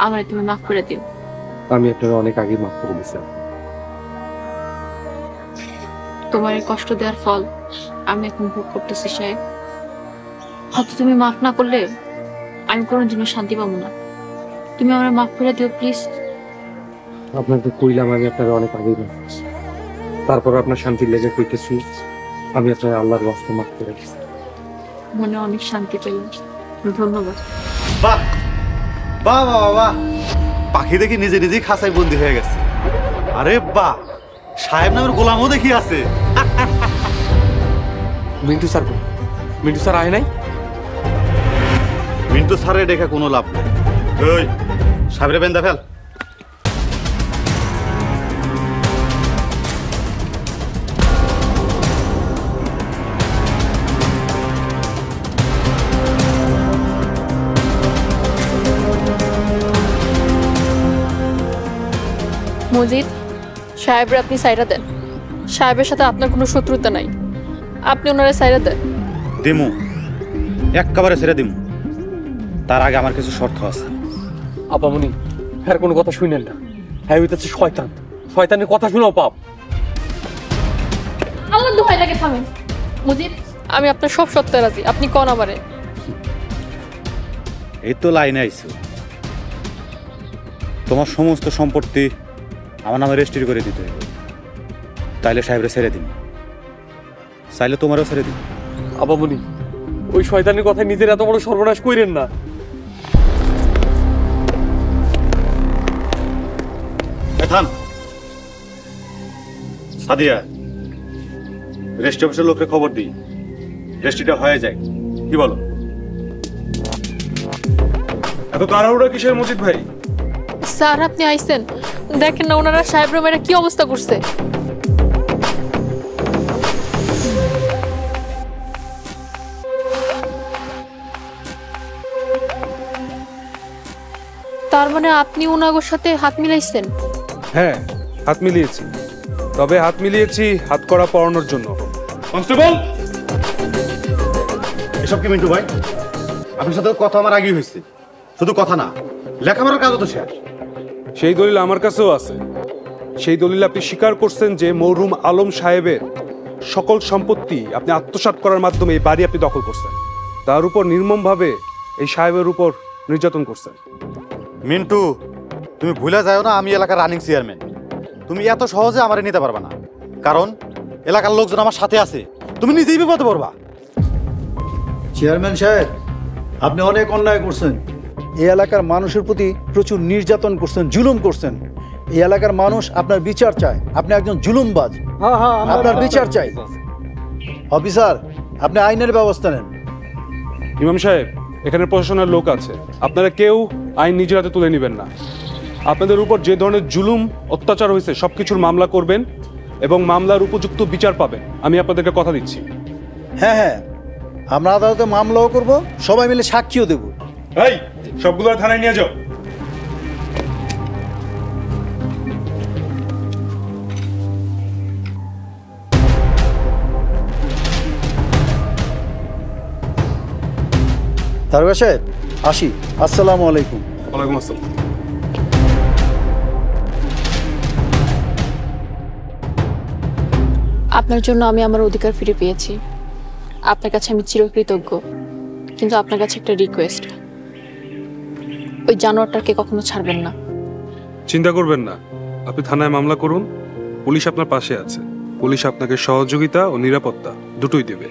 আমার তুমি মাফ করে দিও। আমি আপনাকে অনেক আগে মাফ করে দিছি। তোমার এই কষ্ট দেওয়ার ফল আমি এখন ভোগ করতেছি সাহেব। হয়তো তুমি মাফ না করলে আমি কোনোদিনও শান্তি পাবো না। তুমি আমার মাফ করে দিও প্লিজ। আপনাকে কইলাম আমি আপনার অনেক আগেই মাফ করছি, তারপর আপনার শান্তি লেগে কইতেছি আমি আপনার আল্লাহর ওয়াস্তে মাফ করে দিচ্ছি। মনে অনেক শান্তি পেলাম, ধন্যবাদ। বাহ বাহ বাহ বাহ, পাখি দেখি নিজে নিজেই খাঁচায় বন্দি হয়ে গেছে। আরে বাহ, সাহেব নামের গোলামও দেখি আছে। মিন্টু স্যার, মিন্টু স্যার আয় নাই? মিন্টু স্যারের ডেকে কোনো লাভ নাই। ওই সাহেবরে বেন্দা ফেল। মজিদ, সাহেবরা আপনি সাইরা দেন। সাহেবের সাথে আপনার কোনো শত্রুতা নাই, আপনি ওনারা সাইরা দেন। দিমু, একেবারে ছেড়ে দিমু। তার আগে আমার কিছু শর্ত আছে। আপামনি হ্যাঁ কোনো কথা শুনেন না, হ্যাঁ হইতেছে শয়তান, শয়তানের কথা শুনেও পাপ। আল্লাহ দোহাই লাগে থামেন। মজিদ, আমি আপনার সব সত্যে রাজি, আপনি কোন আমারে। এই তো লাইনে আইছো। তোমার সমস্ত সম্পত্তি আমার নামে রেজিস্ট্রি করে দিতে হবে, তাইলে সাহেবরে ছেড়ে দিন, চাইলে তোমারও ছেড়ে দিন। আপামনি ওই শয়তানের কথায় নিজের এত বড় সর্বনাশ কইরেন না। থাম সাদিয়া, রেজিস্ট্রি অফিসের লোককে খবর দিই, রেজিস্ট্রিটা হয়ে যায়। কি বলো? এত তাড়াহুড়া কিসের মজিদ ভাই? স্যার আপনি আইছেন, দেখেন না ওনারা সাহেবরা মেয়েরা কি অবস্থা করছে। তার মানে আপনি ওনাগোর সাথে হাত মিলাইছেন? হ্যাঁ হাত মিলিয়েছি, তবে হাত মিলিয়েছি হাত করা পড়ানোর জন্য। কনস্টেবল, এসব কি মিন্টু ভাই? আপনার সাথে কথা আমার আগেই হয়েছে, শুধু কথা না, লেখাপড়ার কাজও তো শেষ। সেই দলিল আমার কাছেও আছে। সেই দলিল আপনি স্বীকার করছেন যে মরহুম আলম সাহেবের সকল সম্পত্তি আপনি আত্মসাৎ করার মাধ্যমে এই বাড়ি আপনি দখল করছেন, তার উপর নির্মমভাবে এই সাহেবের উপর নির্যাতন করছেন। মিন্টু, তুমি ভুলে যাও না আমি এলাকার রানিং চেয়ারম্যান। তুমি এত সহজে আমারে নিতে পারবা না, কারণ এলাকার লোকজন আমার সাথে আছে। তুমি নিজেই বিপদে পড়বা। চেয়ারম্যান সাহেব, আপনি অনেক অন্যায় করছেন। এই এলাকার মানুষের প্রতি প্রচুর নির্যাতন করছেন, জুলুম করছেন। এই এলাকার মানুষ আপনার বিচার চায়। আপনি একজন জুলুমবাজ, আপনার বিচার চাই। অফিসার, আপনি আইনের ব্যবস্থা নেন। ইমাম সাহেব, এখানে প্রশাসনের লোক আছে, আপনারা কেউ আইন নিজের হাতে তুলে নেবেন না। আপনাদের উপর যে ধরনের জুলুম অত্যাচার হয়েছে সবকিছুর মামলা করবেন এবং মামলার উপযুক্ত বিচার পাবেন, আমি আপনাদেরকে কথা দিচ্ছি। হ্যাঁ হ্যাঁ, আমরা আদালতে মামলাও করব, সবাই মিলে সাক্ষীও দেব। এই সবগুলো থানায় নিয়ে যাও। দারোগা সাহেব, আসি। আসসালামু আলাইকুম। ওয়ালাইকুম আসসালাম। আপনার জন্য আমি আমার অধিকার ফিরে পেয়েছি, আপনার কাছে আমি চিরকৃতজ্ঞ। কিন্তু আপনার কাছে একটা রিকোয়েস্ট, ওই জানোয়ারটাকে কখনো ছাড়বেন না। চিন্তা করবেন না, আপনি থানায় মামলা করুন, পুলিশ আপনার পাশে আছে। পুলিশ আপনাকে সহযোগিতা ও নিরাপত্তা দুটোই দেবে।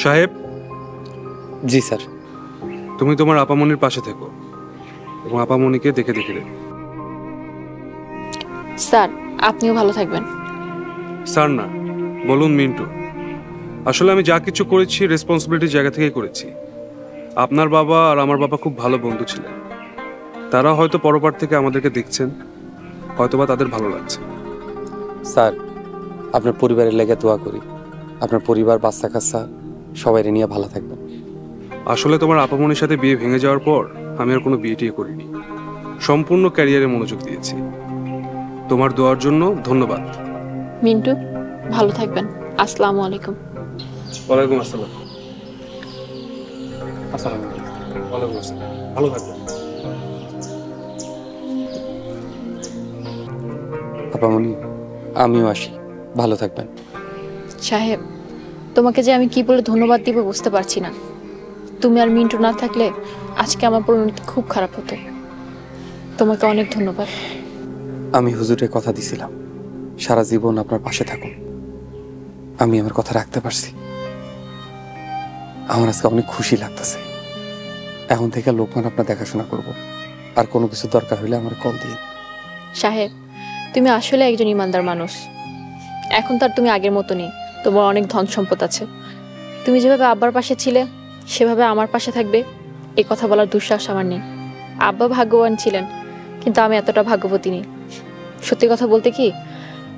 সাহেব। জি স্যার। তুমি তোমার আপামনির পাশে থেকো এবং আপামনিকে দেখে দেখে রেখো। স্যার আপনিও ভালো থাকবেন। স্যার না, বলুন মিন্টু। আসলে আমি যা কিছু করেছি রেসপন্সিবিলিটির জায়গা থেকেই করেছি। আপনার বাবা আর আমার বাবা খুব ভালো বন্ধু ছিলেন। তারা হয়তো পরপার থেকে আমাদেরকে দেখছেন, হয়তোবা তাদের ভালো লাগছে। স্যার, আপনার পরিবারের লেগে দোয়া করি, আপনার পরিবার বাচ্চা কাচ্চা সবাই নিয়ে ভালো থাকবেন। আসলে তোমার আপামনির সাথে বিয়ে ভেঙে যাওয়ার পর আমি আর কোনো বিয়ে টিয়ে করিনি, সম্পূর্ণ ক্যারিয়ারে মনোযোগ দিয়েছি। তোমার দোয়ার জন্য ধন্যবাদ। মিন্টু, ভালো থাকবেন। আসসালামু আলাইকুম। ওয়ালাইকুম আসসালাম। আসসালামু আলাইকুম। ওয়ালাইকুম আসসালাম। ভালো থাকবেন। আপামনি, আমিও আসি, ভালো থাকবেন। সাহেব, তোমাকে যে আমি কি বলে ধন্যবাদ দিব বুঝতে পারছি না। তুমি আর মিন্টু না থাকলে আজকে আমার পরিণতি খুব খারাপ হতো। তোমাকে অনেক ধন্যবাদ। আমি হুজুরের কথা দিছিলাম সারা জীবন আপনার পাশে থাকুন। আমি আমার কথা রাখতে পারছি। আমার আজকে অনেক খুশি লাগতেছে। এখন থেকে লোকমান আপনার দেখাশোনা করব, আর কোনো কিছু দরকার হলে আমার কল দিন। সাহেব, তুমি আসলে একজন ইমানদার মানুষ। এখন তো আর তুমি আগের মতো নেই, তোমার অনেক ধন সম্পদ আছে। তুমি যেভাবে আব্বার পাশে ছিলে সেভাবে আমার পাশে থাকবে এই কথা বলার দুঃসাহস আমার নেই। আব্বা ভাগ্যবান ছিলেন, কিন্তু আমি এতটা ভাগ্যবতী নেই। সত্যি কথা বলতে কি,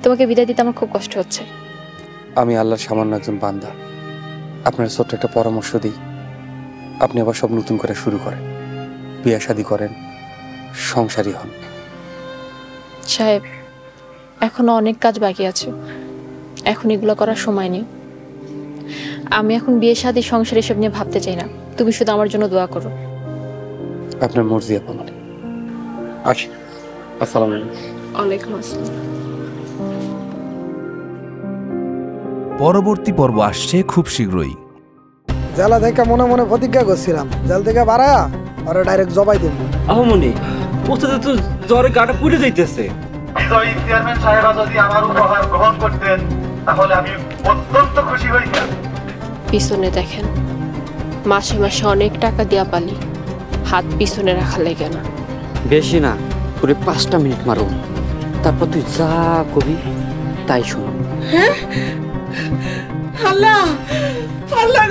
তোমাকে বিদায় দিতে আমার খুব কষ্ট হচ্ছে। আমি আল্লাহর সামান্য একজন বান্দা। আপনার ছোট্ট একটা পরামর্শ দিই, আপনি আবার সব নতুন করে শুরু করেন, বিয়ে শাদী করেন, সংসারী হন। সাহেব, এখনো অনেক কাজ বাকি আছে, এখন এগুলো করার সময় নেই। আমি এখন বিয়ে শাদী সংসার এসব নিয়ে ভাবতে চাই না। তুমি শুধু আমার জন্য দোয়া করো। আপনার মর্জি আপনার। আসি, আসসালামু আলাইকুম। ওয়ালাইকুম আসসালাম। পরবর্তী পর্ব আসছে খুব শীঘ্রই। জেলা থেকে মনে মনে প্রতিজ্ঞা করছিলাম, জেল থেকে বাড়ায়া ওরা ডাইরেক্ট জবাই দেব। আহমনি, ওতে তো জ্বরে গাটা পুড়ে যাইতেছে। বিজয়ী চেয়ারম্যান সাহেব যদি আমার উপহার গ্রহণ করতেন তাহলে আমি অত্যন্ত খুশি হইতাম। পিছনে দেখেন, মাসে মাসে অনেক টাকা দিয়া পালি, হাত পিছনে রাখা লেগে না। বেশি না, পুরো 5টা মিনিট মারো, তারপর তুই যা কবি তাই শোনো। আল্লাহ, আল্লাহ